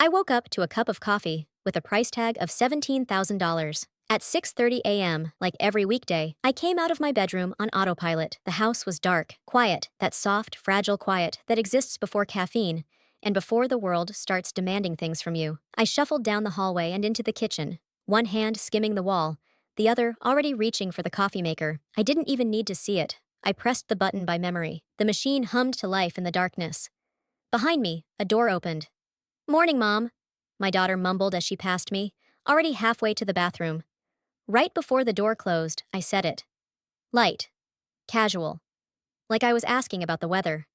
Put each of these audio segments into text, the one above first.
I woke up to a cup of coffee with a price tag of $17,000. At 6:30 a.m., like every weekday, I came out of my bedroom on autopilot. The house was dark, quiet, that soft, fragile quiet that exists before caffeine and before the world starts demanding things from you. I shuffled down the hallway and into the kitchen, one hand skimming the wall, the other already reaching for the coffee maker. I didn't even need to see it. I pressed the button by memory. The machine hummed to life in the darkness. Behind me, a door opened. "Morning, Mom," my daughter mumbled as she passed me, already halfway to the bathroom. Right before the door closed, I said it. Light. Casual. Like I was asking about the weather.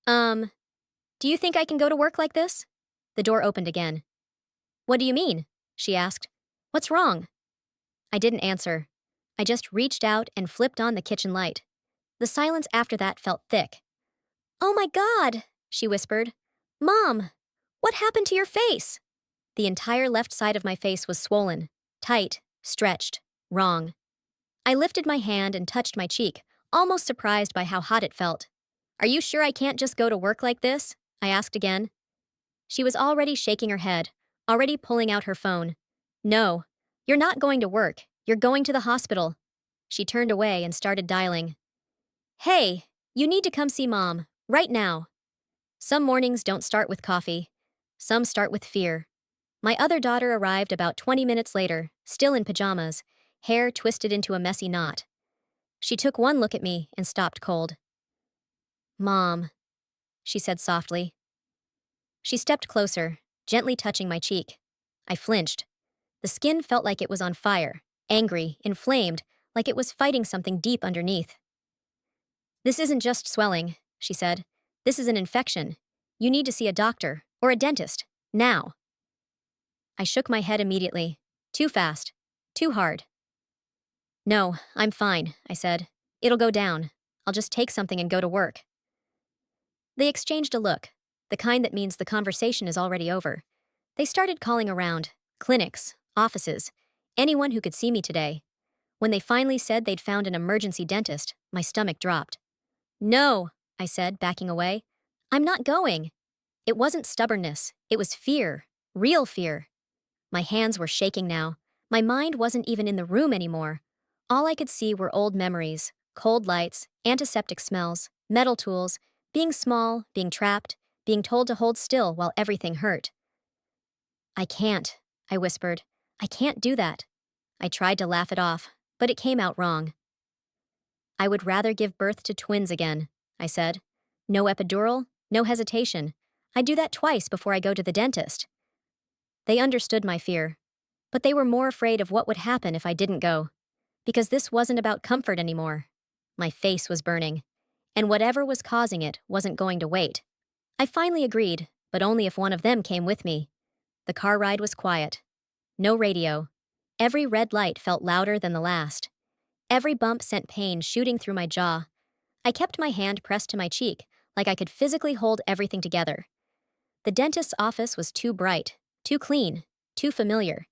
Do you think I can go to work like this?" The door opened again. "What do you mean?" she asked. "What's wrong?" I didn't answer. I just reached out and flipped on the kitchen light. The silence after that felt thick. "Oh my God," she whispered. "Mom, what happened to your face?" The entire left side of my face was swollen, tight, stretched, wrong. I lifted my hand and touched my cheek, almost surprised by how hot it felt. "Are you sure I can't just go to work like this?" I asked again. She was already shaking her head, already pulling out her phone. "No, you're not going to work. You're going to the hospital." She turned away and started dialing. "Hey, you need to come see Mom, right now." Some mornings don't start with coffee. Some start with fear. My other daughter arrived about 20 minutes later, still in pajamas, hair twisted into a messy knot. She took one look at me and stopped cold. "Mom," she said softly. She stepped closer, gently touching my cheek. I flinched. The skin felt like it was on fire, angry, inflamed, like it was fighting something deep underneath. "This isn't just swelling," she said. "This is an infection. You need to see a doctor, or a dentist, now." I shook my head immediately. Too fast. Too hard. "No, I'm fine," I said. "It'll go down. I'll just take something and go to work." They exchanged a look, the kind that means the conversation is already over. They started calling around, clinics, offices, anyone who could see me today. When they finally said they'd found an emergency dentist, my stomach dropped. "No," I said, backing away. "I'm not going." It wasn't stubbornness, it was fear, real fear. My hands were shaking now. My mind wasn't even in the room anymore. All I could see were old memories, cold lights, antiseptic smells, metal tools, being small, being trapped, being told to hold still while everything hurt. "I can't," I whispered. "I can't do that." I tried to laugh it off, but it came out wrong. "I would rather give birth to twins again," I said. "No epidural, no hesitation. I'd do that twice before I go to the dentist." They understood my fear, but they were more afraid of what would happen if I didn't go. Because this wasn't about comfort anymore. My face was burning, and whatever was causing it wasn't going to wait. I finally agreed, but only if one of them came with me. The car ride was quiet. No radio. Every red light felt louder than the last. Every bump sent pain shooting through my jaw. I kept my hand pressed to my cheek, like I could physically hold everything together. The dentist's office was too bright, too clean, too familiar.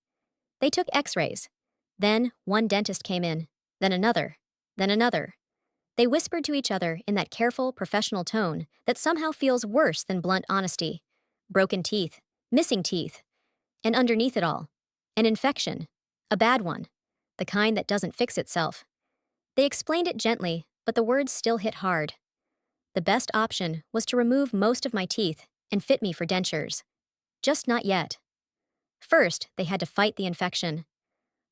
They took x-rays. Then one dentist came in, then another, then another. They whispered to each other in that careful, professional tone that somehow feels worse than blunt honesty. Broken teeth, missing teeth, and underneath it all, an infection, a bad one, the kind that doesn't fix itself. They explained it gently, but the words still hit hard. The best option was to remove most of my teeth and fit me for dentures. Just not yet. First, they had to fight the infection.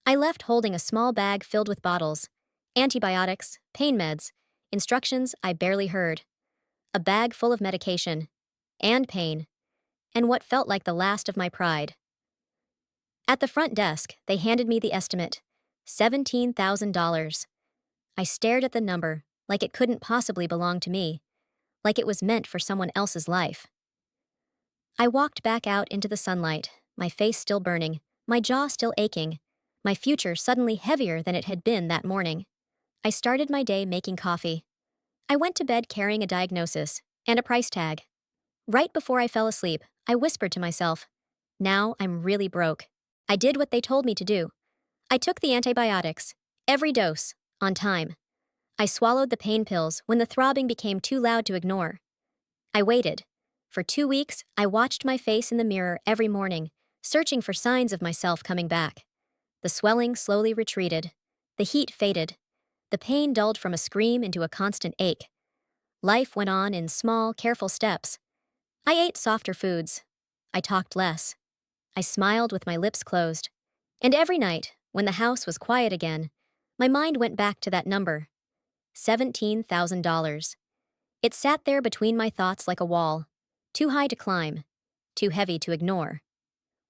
I left holding a small bag filled with bottles, antibiotics, pain meds, instructions I barely heard, a bag full of medication, and pain, and what felt like the last of my pride. At the front desk, they handed me the estimate, $17,000. I stared at the number like it couldn't possibly belong to me, like it was meant for someone else's life. I walked back out into the sunlight, my face still burning, my jaw still aching, my future suddenly heavier than it had been that morning. I started my day making coffee. I went to bed carrying a diagnosis and a price tag. Right before I fell asleep, I whispered to myself, "Now I'm really broke." I did what they told me to do. I took the antibiotics, every dose, on time. I swallowed the pain pills when the throbbing became too loud to ignore. I waited. For 2 weeks, I watched my face in the mirror every morning, searching for signs of myself coming back. The swelling slowly retreated. The heat faded. The pain dulled from a scream into a constant ache. Life went on in small, careful steps. I ate softer foods. I talked less. I smiled with my lips closed. And every night, when the house was quiet again, my mind went back to that number, $17,000. It sat there between my thoughts like a wall, too high to climb, too heavy to ignore.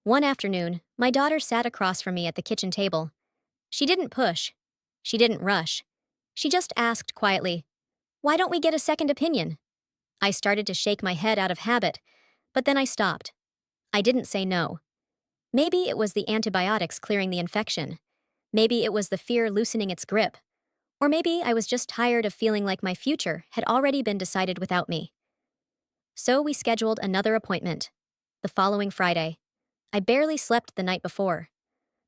One afternoon, my daughter sat across from me at the kitchen table. She didn't push. She didn't rush. She just asked quietly, "Why don't we get a second opinion?" I started to shake my head out of habit, but then I stopped. I didn't say no. Maybe it was the antibiotics clearing the infection. Maybe it was the fear loosening its grip. Or maybe I was just tired of feeling like my future had already been decided without me. So we scheduled another appointment. The following Friday. I barely slept the night before.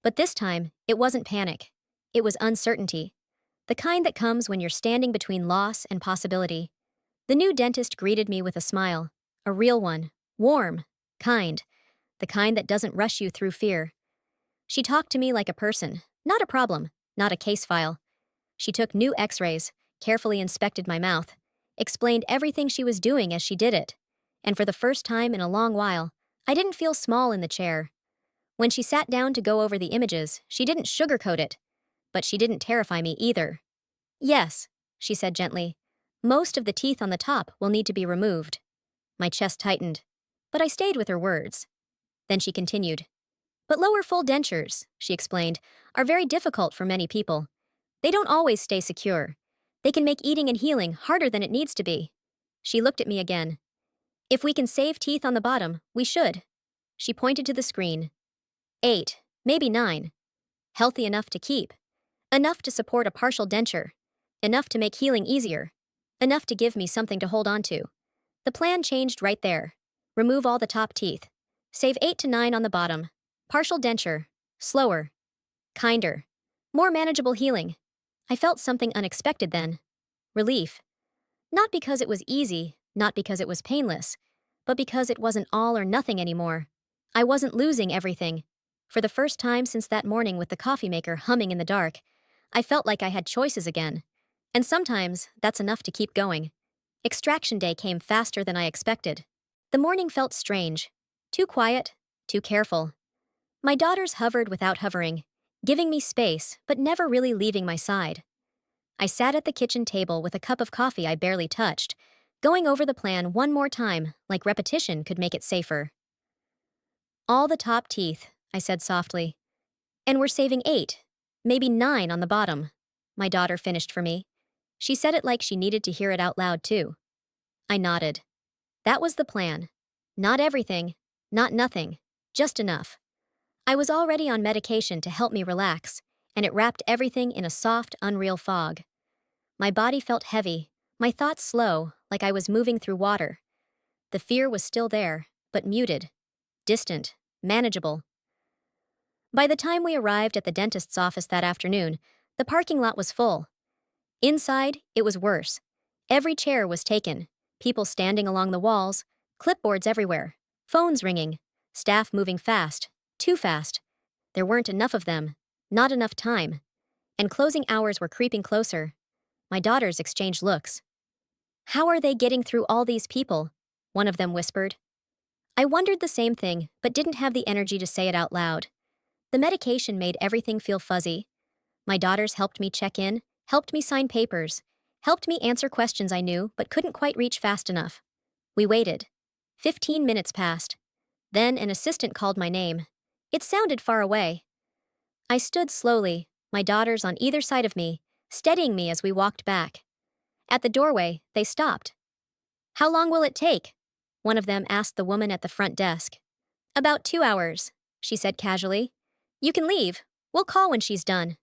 But this time, it wasn't panic. It was uncertainty. The kind that comes when you're standing between loss and possibility. The new dentist greeted me with a smile. A real one. Warm. Kind. The kind that doesn't rush you through fear. She talked to me like a person, not a problem, not a case file. She took new x-rays, carefully inspected my mouth, explained everything she was doing as she did it. And for the first time in a long while, I didn't feel small in the chair. When she sat down to go over the images, she didn't sugarcoat it. But she didn't terrify me either. "Yes," she said gently. "Most of the teeth on the top will need to be removed." My chest tightened. But I stayed with her words. Then she continued. "But lower full dentures," she explained, "are very difficult for many people. They don't always stay secure. They can make eating and healing harder than it needs to be." She looked at me again. "If we can save teeth on the bottom, we should." She pointed to the screen. 8, maybe 9. Healthy enough to keep. Enough to support a partial denture. Enough to make healing easier. Enough to give me something to hold on to. The plan changed right there. Remove all the top teeth. Save 8 to 9 on the bottom. Partial denture. Slower. Kinder. More manageable healing. I felt something unexpected then. Relief. Not because it was easy, not because it was painless, but because it wasn't all or nothing anymore. I wasn't losing everything. For the first time since that morning with the coffee maker humming in the dark, I felt like I had choices again. And sometimes that's enough to keep going. Extraction day came faster than I expected. The morning felt strange. Too quiet, too careful. My daughters hovered without hovering, giving me space, but never really leaving my side. I sat at the kitchen table with a cup of coffee I barely touched, going over the plan one more time, like repetition could make it safer. "All the top teeth," I said softly. "And we're saving 8, maybe 9 on the bottom," my daughter finished for me. She said it like she needed to hear it out loud too. I nodded. That was the plan. Not everything, not nothing, just enough. I was already on medication to help me relax, and it wrapped everything in a soft, unreal fog. My body felt heavy, my thoughts slow, like I was moving through water. The fear was still there, but muted, distant, manageable. By the time we arrived at the dentist's office that afternoon, the parking lot was full. Inside, it was worse. Every chair was taken, people standing along the walls, clipboards everywhere, phones ringing, staff moving fast, too fast. There weren't enough of them, not enough time. And closing hours were creeping closer. My daughters exchanged looks. "How are they getting through all these people?" one of them whispered. I wondered the same thing, but didn't have the energy to say it out loud. The medication made everything feel fuzzy. My daughters helped me check in, helped me sign papers, helped me answer questions I knew but couldn't quite reach fast enough. We waited. 15 minutes passed. Then an assistant called my name. It sounded far away. I stood slowly, my daughters on either side of me, steadying me as we walked back. At the doorway, they stopped. "How long will it take?" one of them asked the woman at the front desk. "About 2 hours," she said casually. "You can leave. We'll call when she's done."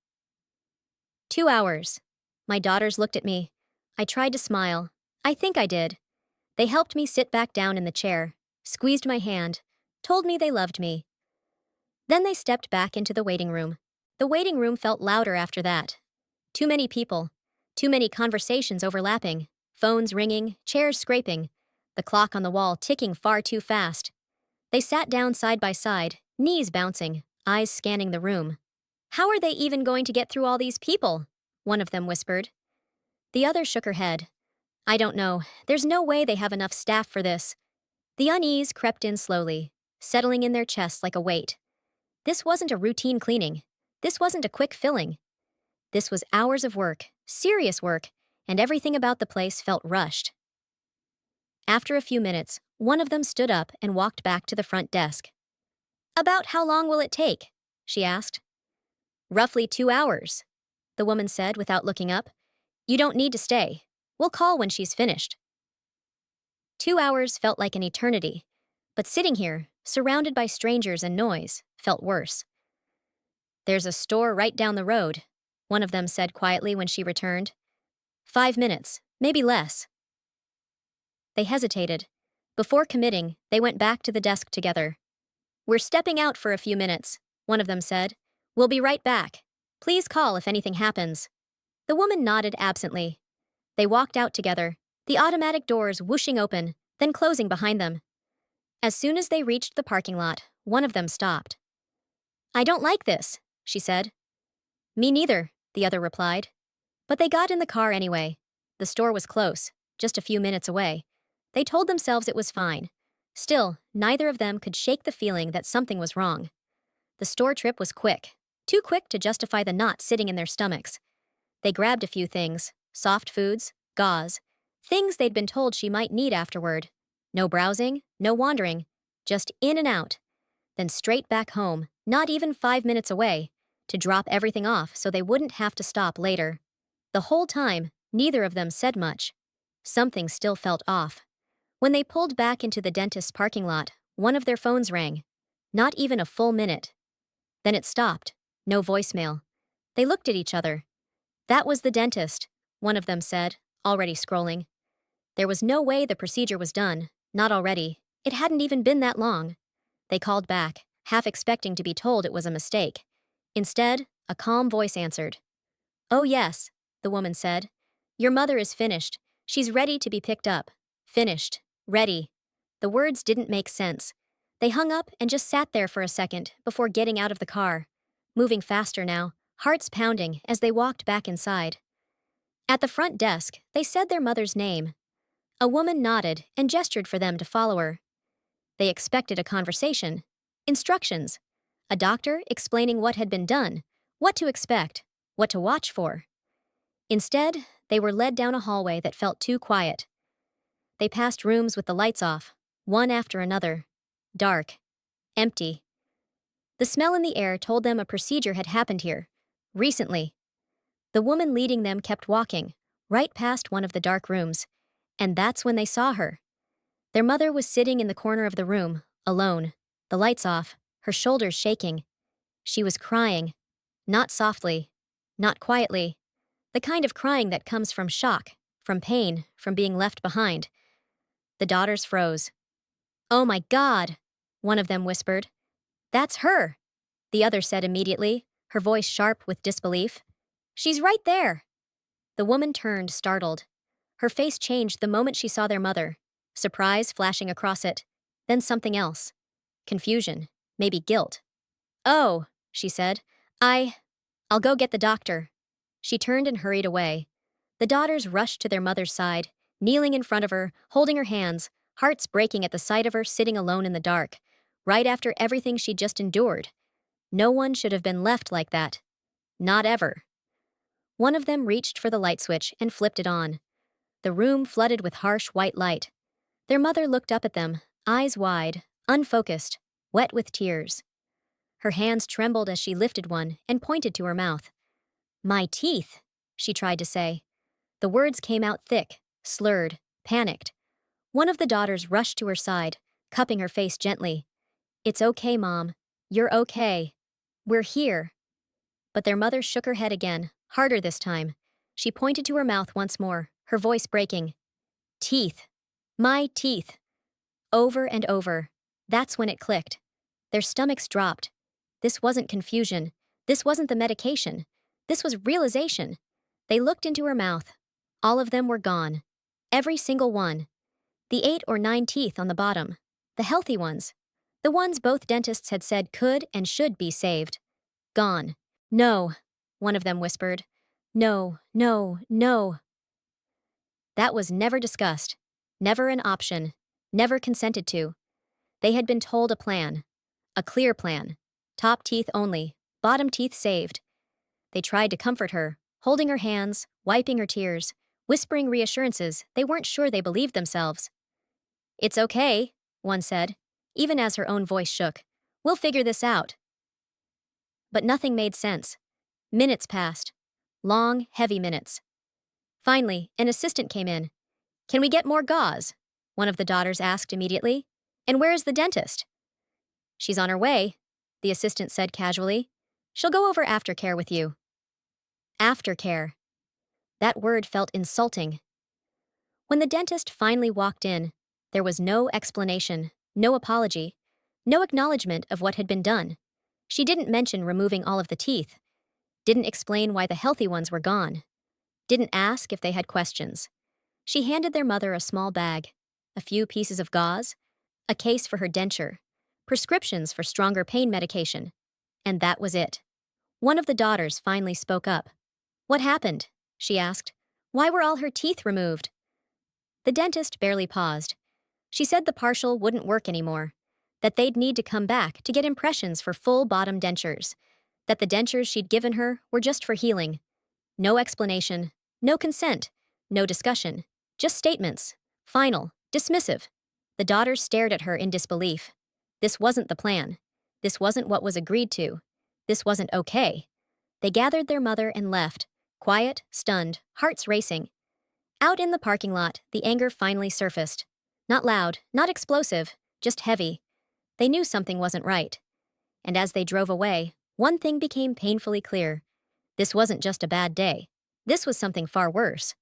2 hours. My daughters looked at me. I tried to smile. I think I did. They helped me sit back down in the chair, squeezed my hand, told me they loved me. Then they stepped back into the waiting room. The waiting room felt louder after that. Too many people. Too many conversations overlapping. Phones ringing, chairs scraping. the clock on the wall ticking far too fast. They sat down side by side, knees bouncing, eyes scanning the room. "How are they even going to get through all these people?" one of them whispered. The other shook her head. "I don't know. There's no way they have enough staff for this." The unease crept in slowly, settling in their chests like a weight. This wasn't a routine cleaning. This wasn't a quick filling. This was hours of work, serious work, and everything about the place felt rushed. After a few minutes, one of them stood up and walked back to the front desk. "About how long will it take?" she asked. "Roughly 2 hours," the woman said without looking up. "You don't need to stay. We'll call when she's finished." 2 hours felt like an eternity, but sitting here, surrounded by strangers and noise, felt worse. "There's a store right down the road," one of them said quietly when she returned. 5 minutes, maybe less." They hesitated. Before committing, they went back to the desk together. "We're stepping out for a few minutes," one of them said. "We'll be right back. Please call if anything happens." The woman nodded absently. They walked out together, the automatic doors whooshing open, then closing behind them. As soon as they reached the parking lot, one of them stopped. "I don't like this," she said. "Me neither," the other replied. But they got in the car anyway. The store was close, just a few minutes away. They told themselves it was fine. Still, neither of them could shake the feeling that something was wrong. The store trip was quick, too quick to justify the knot sitting in their stomachs. They grabbed a few things, soft foods, gauze, things they'd been told she might need afterward. No browsing, no wandering, just in and out. Then straight back home, not even 5 minutes away, to drop everything off so they wouldn't have to stop later. The whole time, neither of them said much. Something still felt off. When they pulled back into the dentist's parking lot, one of their phones rang. Not even a full minute. Then it stopped. No voicemail. They looked at each other. "That was the dentist," one of them said, already scrolling. There was no way the procedure was done, not already. It hadn't even been that long. They called back, half expecting to be told it was a mistake. Instead, a calm voice answered. "Oh yes," the woman said. "Your mother is finished. She's ready to be picked up. Finished. Ready." The words didn't make sense. They hung up and just sat there for a second before getting out of the car, moving faster now, hearts pounding as they walked back inside. At the front desk, they said their mother's name. A woman nodded and gestured for them to follow her. They expected a conversation, instructions, a doctor explaining what had been done, what to expect, what to watch for. Instead, they were led down a hallway that felt too quiet. They passed rooms with the lights off, one after another. Dark. Empty. The smell in the air told them a procedure had happened here. Recently. The woman leading them kept walking, right past one of the dark rooms. And that's when they saw her. Their mother was sitting in the corner of the room, alone, the lights off, her shoulders shaking. She was crying. Not softly. Not quietly. The kind of crying that comes from shock, from pain, from being left behind. The daughters froze. "Oh my God," one of them whispered. "That's her," the other said immediately, her voice sharp with disbelief. "She's right there." The woman turned, startled. Her face changed the moment she saw their mother, surprise flashing across it, then something else. Confusion, maybe guilt. "Oh," she said, I'll go get the doctor." She turned and hurried away. The daughters rushed to their mother's side, kneeling in front of her, holding her hands, hearts breaking at the sight of her sitting alone in the dark, right after everything she'd just endured. No one should have been left like that. Not ever. One of them reached for the light switch and flipped it on. The room flooded with harsh white light. Their mother looked up at them, eyes wide, unfocused, wet with tears. Her hands trembled as she lifted one and pointed to her mouth. "My teeth," she tried to say. The words came out thick, slurred, panicked. One of the daughters rushed to her side, cupping her face gently. "It's okay, Mom. You're okay. We're here." But their mother shook her head again, harder this time. She pointed to her mouth once more, her voice breaking. "Teeth. My teeth." Over and over. That's when it clicked. Their stomachs dropped. This wasn't confusion. This wasn't the medication. This was realization. They looked into her mouth. All of them were gone. Every single one. The 8 or 9 teeth on the bottom. The healthy ones. The ones both dentists had said could and should be saved. Gone. No, one of them whispered. No, no, no. That was never discussed. Never an option. Never consented to. They had been told a plan. A clear plan. Top teeth only. Bottom teeth saved. They tried to comfort her, holding her hands, wiping her tears, whispering reassurances they weren't sure they believed themselves. "It's okay," one said, even as her own voice shook. "We'll figure this out." But nothing made sense. Minutes passed. Long, heavy minutes. Finally, an assistant came in. "Can we get more gauze?" one of the daughters asked immediately. "And where is the dentist?" "She's on her way," the assistant said casually. "She'll go over aftercare with you." Aftercare. That word felt insulting. When the dentist finally walked in, there was no explanation, no apology, no acknowledgement of what had been done. She didn't mention removing all of the teeth, didn't explain why the healthy ones were gone, didn't ask if they had questions. She handed their mother a small bag, a few pieces of gauze, a case for her denture, prescriptions for stronger pain medication, and that was it. One of the daughters finally spoke up. "What happened?" she asked. "Why were all her teeth removed?" The dentist barely paused. She said the partial wouldn't work anymore, that they'd need to come back to get impressions for full bottom dentures, that the dentures she'd given her were just for healing. No explanation, no consent, no discussion, just statements. Final, dismissive. The daughters stared at her in disbelief. This wasn't the plan. This wasn't what was agreed to. This wasn't okay. They gathered their mother and left, quiet, stunned, hearts racing. Out in the parking lot, the anger finally surfaced. Not loud, not explosive, just heavy. They knew something wasn't right. And as they drove away, one thing became painfully clear. This wasn't just a bad day. This was something far worse.